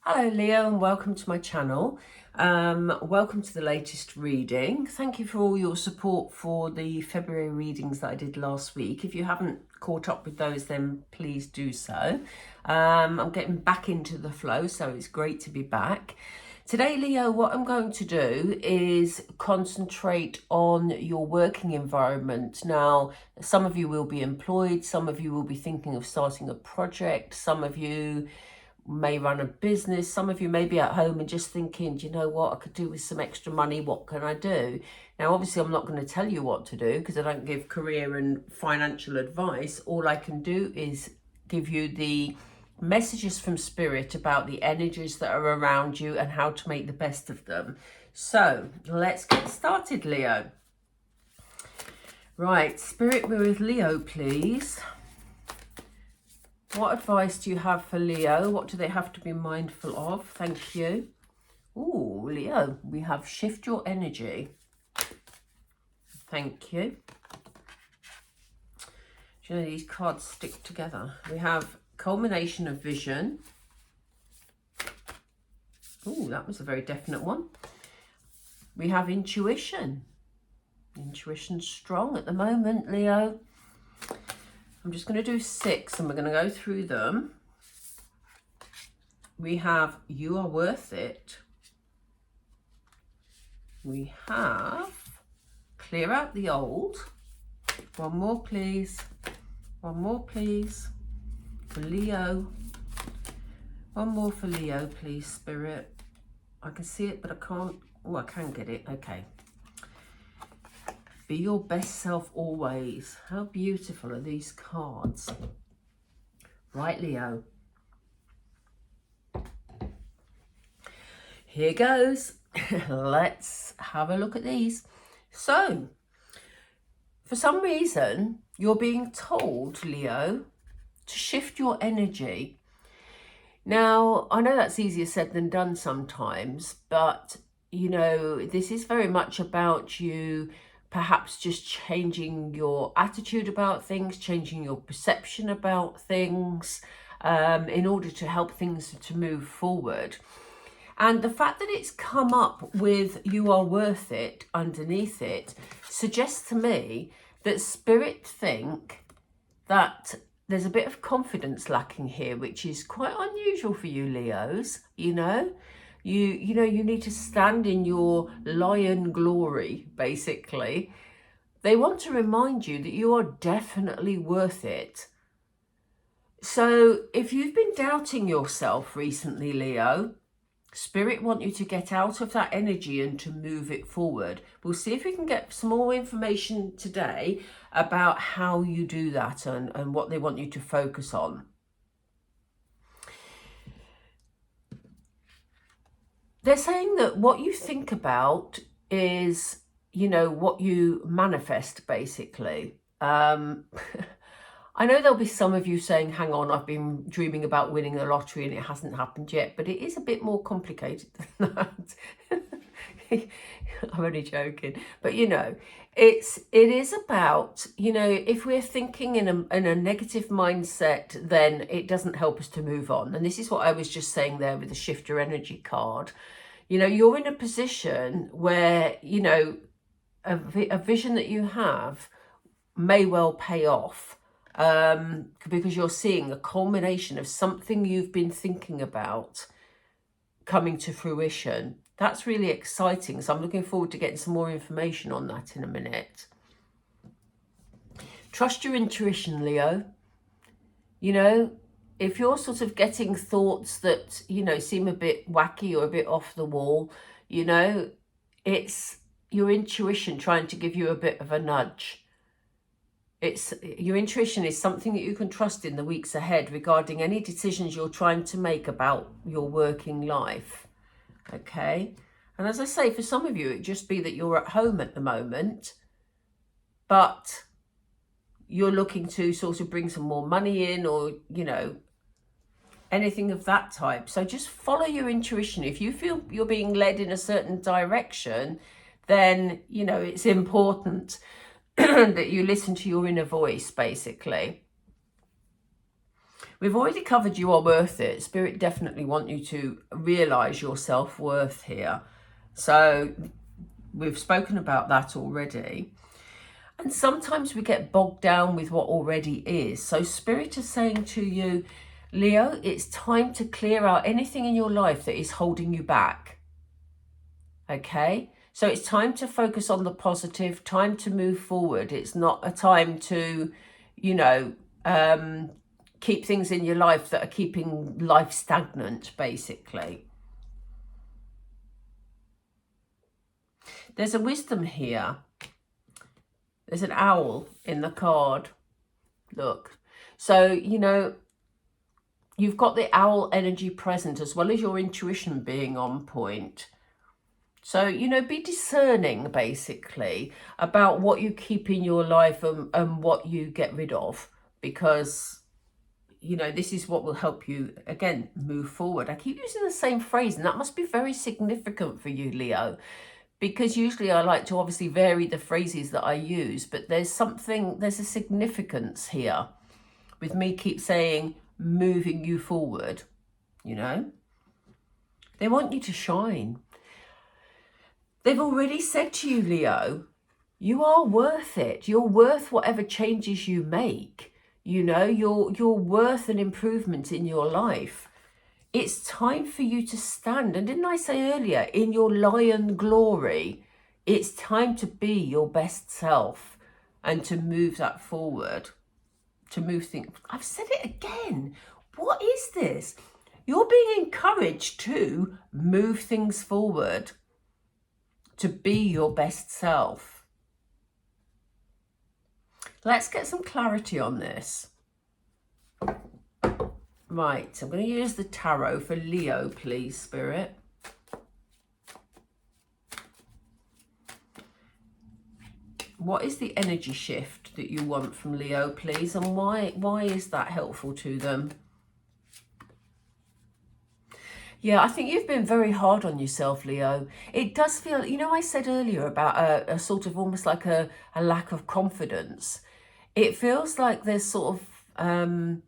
Hello Leo and welcome to my channel. Welcome to the latest reading. Thank you for all your support for the February readings that I did last week. If you haven't caught up with those, then please do so. I'm getting back into the flow, so it's great to be back. Today, Leo, what I'm going to do is concentrate on your working environment. Now, some of you will be employed, some of you will be thinking of starting a project, some of you may run a business. Some of you may be at home and just thinking, do you know what, I could do with some extra money. What can I do? Now, obviously, I'm not going to tell you what to do because I don't give career and financial advice. All I can do is give you the messages from Spirit about the energies that are around you and how to make the best of them. So let's get started, Leo. Right, Spirit, we're with Leo, please. What advice do you have for Leo? What do they have to be mindful of? Thank you. Ooh, Leo, we have shift your energy. Thank you. Do you know these cards stick together? We have culmination of vision. Ooh, that was a very definite one. We have intuition. Intuition's strong at the moment, Leo. I'm just going to do 6 and we're going to go through them. We have you are worth it. We have clear out the old. One more, please. One more, please. For Leo. One more for Leo, please, Spirit. I can see it, but I can't. Oh, I can get it. Okay. Be your best self always. How beautiful are these cards? Right, Leo. Here goes. Let's have a look at these. So, for some reason, you're being told, Leo, to shift your energy. Now, I know that's easier said than done sometimes, but, you know, this is very much about you perhaps just changing your attitude about things, changing your perception about things in order to help things to move forward. And the fact that it's come up with you are worth it underneath it suggests to me that Spirit think that there's a bit of confidence lacking here, which is quite unusual for you Leos. You know, you need to stand in your lion glory, basically. They want to remind you that you are definitely worth it. So if you've been doubting yourself recently, Leo, Spirit want you to get out of that energy and to move it forward. We'll see if we can get some more information today about how you do that and what they want you to focus on. They're saying that what you think about is, you know, what you manifest, basically. I know there'll be some of you saying, hang on, I've been dreaming about winning the lottery and it hasn't happened yet, but it is a bit more complicated than that. I'm only joking. But, you know, it is about, you know, if we're thinking in a negative mindset, then it doesn't help us to move on. And this is what I was just saying there with the shift your energy card. You know, you're in a position where, you know, a vision that you have may well pay off because you're seeing a culmination of something you've been thinking about coming to fruition. That's really exciting. So I'm looking forward to getting some more information on that in a minute. Trust your intuition, Leo. You know, if you're sort of getting thoughts that, you know, seem a bit wacky or a bit off the wall, you know, it's your intuition trying to give you a bit of a nudge. It's your intuition is something that you can trust in the weeks ahead regarding any decisions you're trying to make about your working life. Okay. And as I say, for some of you, it just be that you're at home at the moment, but you're looking to sort of bring some more money in or, you know, anything of that type. So just follow your intuition. If you feel you're being led in a certain direction, then, you know, it's important that you listen to your inner voice, basically. We've already covered you are worth it. Spirit definitely want you to realise your self-worth here. So we've spoken about that already. And sometimes we get bogged down with what already is. So Spirit is saying to you, Leo, it's time to clear out anything in your life that is holding you back. Okay? So it's time to focus on the positive, time to move forward. It's not a time to, you know, keep things in your life that are keeping life stagnant, basically. There's a wisdom here. There's an owl in the card. Look. So, you know, you've got the owl energy present as well as your intuition being on point. So, you know, be discerning, basically, about what you keep in your life and what you get rid of. Because, you know, this is what will help you, again, move forward. I keep using the same phrase, and that must be very significant for you, Leo. Because usually I like to obviously vary the phrases that I use. But there's a significance here with me keep saying moving you forward, you know. They want you to shine. They've already said to you, Leo, you are worth it. You're worth whatever changes you make. You know, you're worth an improvement in your life. It's time for you to stand. And didn't I say earlier, in your lion glory, it's time to be your best self and to move that forward, to move things. I've said it again. What is this? You're being encouraged to move things forward, to be your best self. Let's get some clarity on this. Right, I'm going to use the tarot for Leo, please, Spirit. What is the energy shift that you want from Leo, please? And why is that helpful to them? Yeah, I think you've been very hard on yourself, Leo. It does feel, you know, I said earlier about a sort of almost like a lack of confidence. It feels like there's sort of,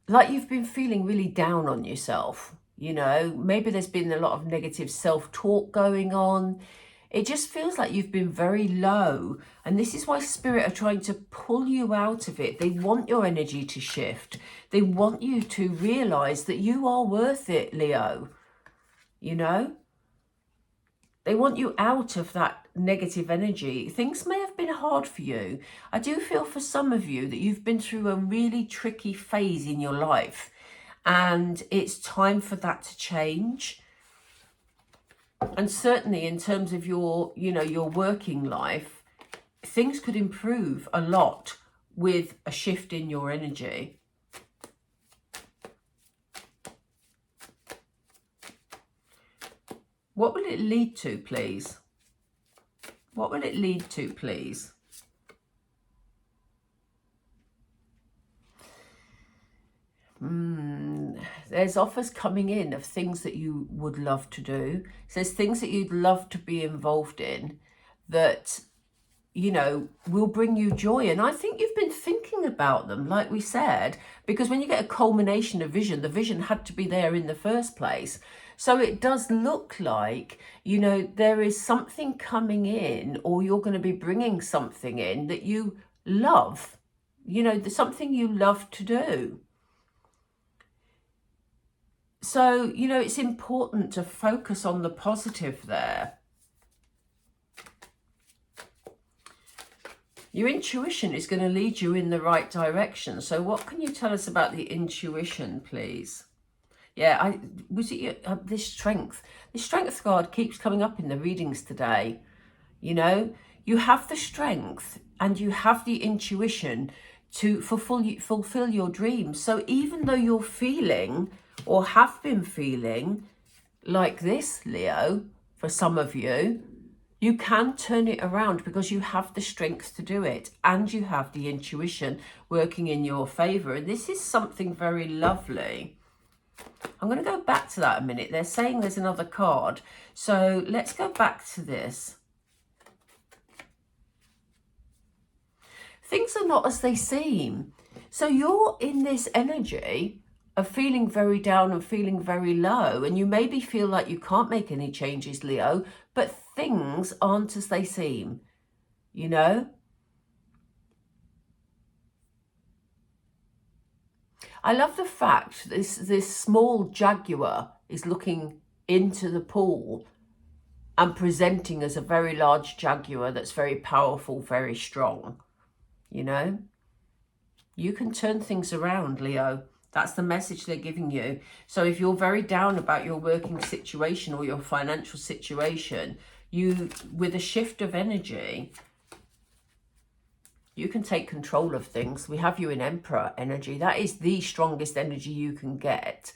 like you've been feeling really down on yourself. You know, maybe there's been a lot of negative self-talk going on. It just feels like you've been very low. And this is why Spirit are trying to pull you out of it. They want your energy to shift. They want you to realise that you are worth it, Leo. You know? They want you out of that negative energy. Things may have been hard for you. I do feel for some of you that you've been through a really tricky phase in your life. And it's time for that to change. And certainly in terms of your, you know, your working life, things could improve a lot with a shift in your energy. What will it lead to, please? What will it lead to, please? There's offers coming in of things that you would love to do. So there's things that you'd love to be involved in that, you know, will bring you joy. And I think you've been thinking about them, like we said, because when you get a culmination of vision, the vision had to be there in the first place. So it does look like, you know, there is something coming in, or you're going to be bringing something in that you love, you know, something you love to do. So, you know, it's important to focus on the positive there. Your intuition is going to lead you in the right direction. So what can you tell us about the intuition, please? Yeah, this strength. This strength card keeps coming up in the readings today. You know, you have the strength and you have the intuition to fulfill your dreams. So even though you're feeling or have been feeling like this, Leo, for some of you, you can turn it around because you have the strength to do it and you have the intuition working in your favor. And this is something very lovely. I'm going to go back to that a minute. They're saying there's another card. So let's go back to this. Things are not as they seem. So you're in this energy of feeling very down and feeling very low, and you maybe feel like you can't make any changes, Leo, but things aren't as they seem, you know? I love the fact this small jaguar is looking into the pool and presenting as a very large jaguar that's very powerful, very strong, you know? You can turn things around, Leo. That's the message they're giving you. So if you're very down about your working situation or your financial situation, you, with a shift of energy, you can take control of things. We have you in Emperor energy. That is the strongest energy you can get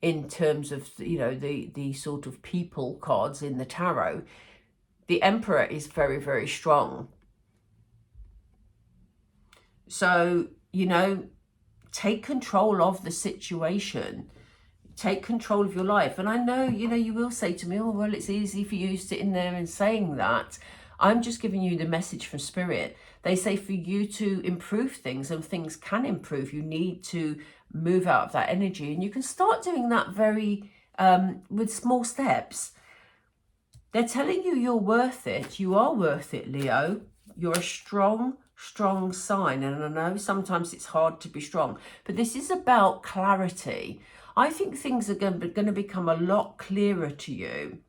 in terms of, you know, the sort of people cards in the tarot. The Emperor is very, very strong. So, you know, take control of the situation. Take control of your life. And I know, you know, you will say to me, oh, well, it's easy for you sitting there and saying that. I'm just giving you the message from Spirit. They say for you to improve things, and things can improve, you need to move out of that energy. And you can start doing that very, with small steps. They're telling you you're worth it. You are worth it, Leo. You're a strong sign. And I know sometimes it's hard to be strong, but this is about clarity. I think things are going to become a lot clearer to you.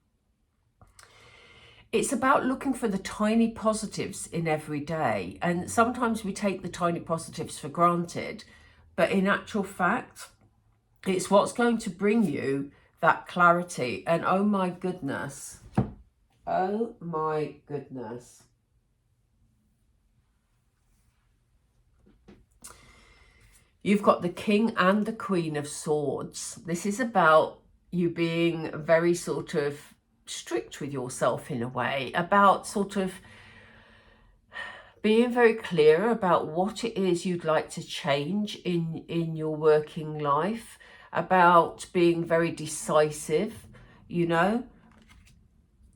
It's about looking for the tiny positives in every day. And sometimes we take the tiny positives for granted, but in actual fact, it's what's going to bring you that clarity. And oh my goodness. Oh my goodness. You've got the King and the Queen of Swords. This is about you being very sort of strict with yourself in a way, about sort of being very clear about what it is you'd like to change in your working life, about being very decisive, you know.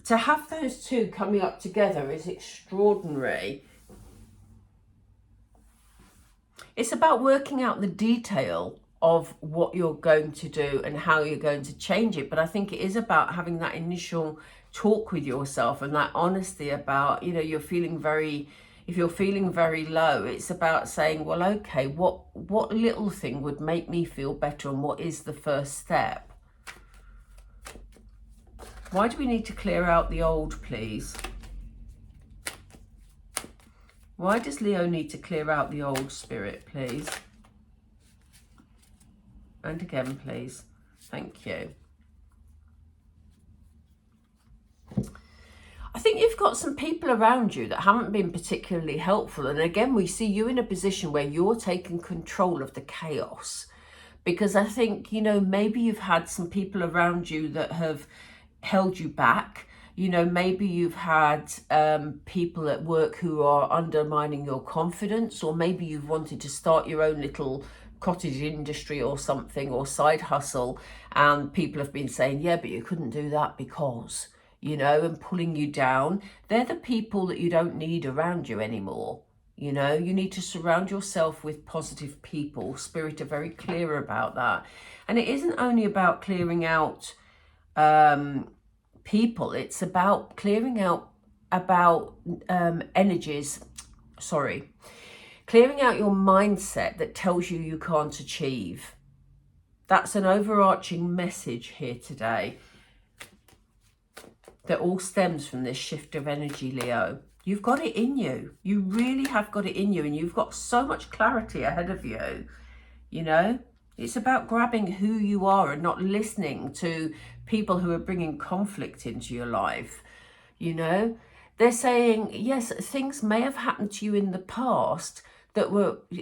To have those two coming up together is extraordinary. It's about working out the detail of what you're going to do and how you're going to change it. But I think it is about having that initial talk with yourself and that honesty about, you know, you're feeling very, if you're feeling very low, it's about saying, well, okay, what little thing would make me feel better, and what is the first step? Why do we need to clear out the old, please? Why does Leo need to clear out the old, Spirit, please? And again, please. Thank you. I think you've got some people around you that haven't been particularly helpful. And again, we see you in a position where you're taking control of the chaos. Because I think, you know, maybe you've had some people around you that have held you back. You know, maybe you've had people at work who are undermining your confidence, or maybe you've wanted to start your own little cottage industry or something, or side hustle, and people have been saying, yeah, but you couldn't do that because, you know, and pulling you down. They're the people that you don't need around you anymore. You know, you need to surround yourself with positive people. Spirit are very clear about that. And it isn't only about clearing out people, it's about clearing out energies, clearing out your mindset that tells you can't achieve. That's an overarching message here today that all stems from this shift of energy, Leo. You've got it in you. You really have got it in you, and you've got so much clarity ahead of you, you know. It's about grabbing who you are and not listening to people who are bringing conflict into your life, you know. They're saying, yes, things may have happened to you in the past that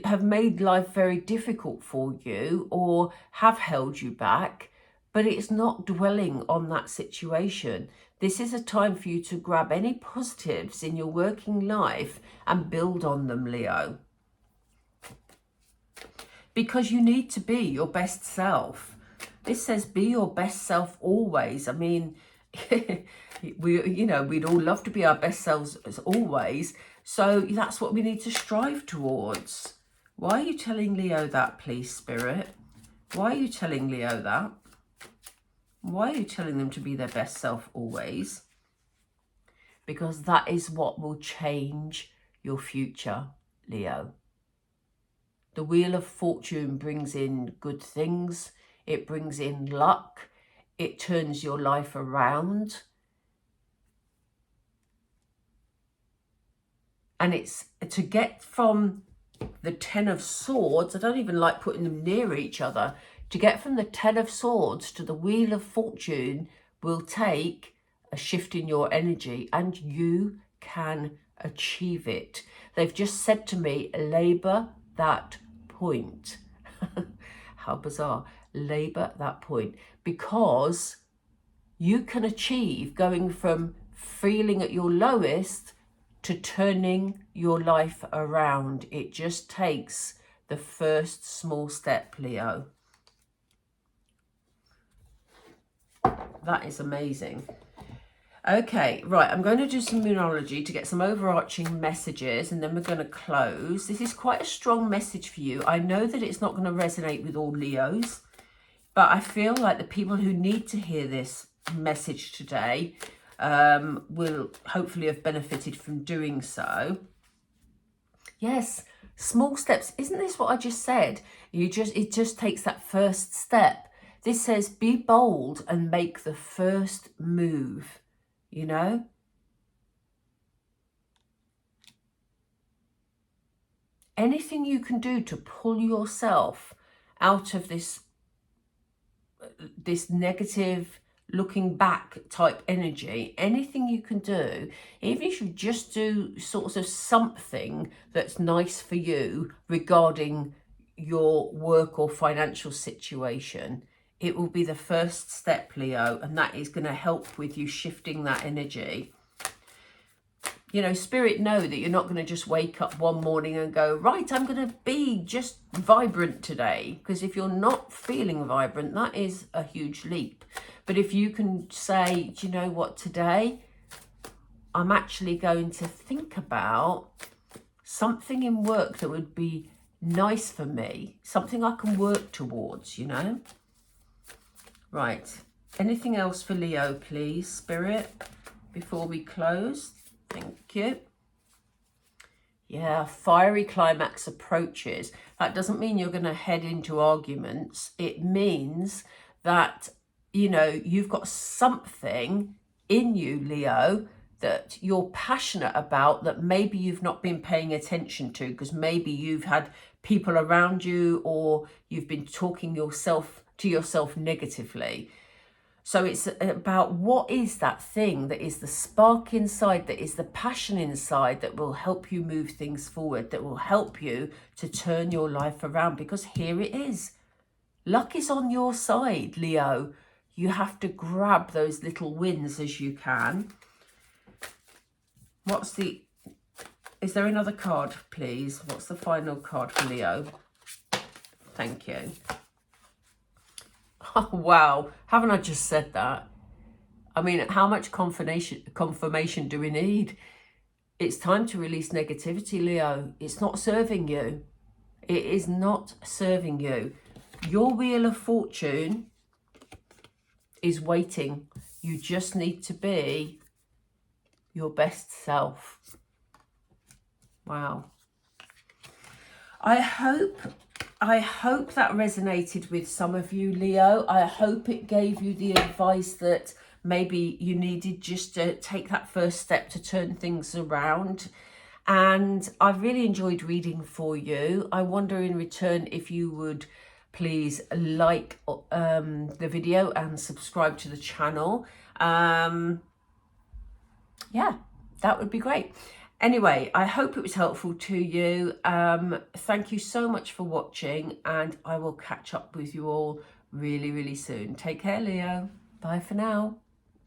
have made life very difficult for you or have held you back, but it's not dwelling on that situation. This is a time for you to grab any positives in your working life and build on them, Leo. Because you need to be your best self. This says be your best self always. I mean, we'd all love to be our best selves as always. So that's what we need to strive towards. Why are you telling Leo that, please, Spirit? Why are you telling Leo that? Why are you telling them to be their best self always? Because that is what will change your future, Leo. The Wheel of Fortune brings in good things. It brings in luck. It turns your life around. And it's to get from the Ten of Swords, I don't even like putting them near each other, to get from the Ten of Swords to the Wheel of Fortune will take a shift in your energy, and you can achieve it. They've just said to me, labour that point. How bizarre. Labour that point. Because you can achieve going from feeling at your lowest to turning your life around. It just takes the first small step, Leo. That is amazing. Okay, right, I'm going to do some Moonology to get some overarching messages, and then we're going to close. This is quite a strong message for you. I know that it's not going to resonate with all Leos, but I feel like the people who need to hear this message today will hopefully have benefited from doing so. Yes, small steps. Isn't this what I just said? It just takes that first step. This says be bold and make the first move, you know? Anything you can do to pull yourself out of this negative looking back type energy, anything you can do, even if you just do sort of something that's nice for you regarding your work or financial situation, it will be the first step, Leo, and that is going to help with you shifting that energy. You know, Spirit know that you're not going to just wake up one morning and go, right, I'm going to be just vibrant today. Because if you're not feeling vibrant, that is a huge leap. But if you can say, do you know what, today I'm actually going to think about something in work that would be nice for me, something I can work towards, you know. Right. Anything else for Leo, please, Spirit, before we close? Thank you. Yeah, fiery climax approaches. That doesn't mean you're going to head into arguments. It means that, you know, you've got something in you, Leo, that you're passionate about that maybe you've not been paying attention to, because maybe you've had people around you or you've been talking to yourself negatively. So it's about what is that thing that is the spark inside, that is the passion inside, that will help you move things forward, that will help you to turn your life around. Because here it is. Luck is on your side, Leo. You have to grab those little wins as you can. Is there another card, please? What's the final card for Leo? Thank you. Oh, wow. Haven't I just said that? I mean, how much confirmation do we need? It's time to release negativity, Leo. It's not serving you. It is not serving you. Your Wheel of Fortune is waiting. You just need to be your best self. Wow. I hope that resonated with some of you, Leo. I hope it gave you the advice that maybe you needed just to take that first step to turn things around. And I really enjoyed reading for you. I wonder in return if you would please like the video and subscribe to the channel. Yeah, that would be great. Anyway, I hope it was helpful to you. Thank you so much for watching, and I will catch up with you all really, really soon. Take care, Leo. Bye for now.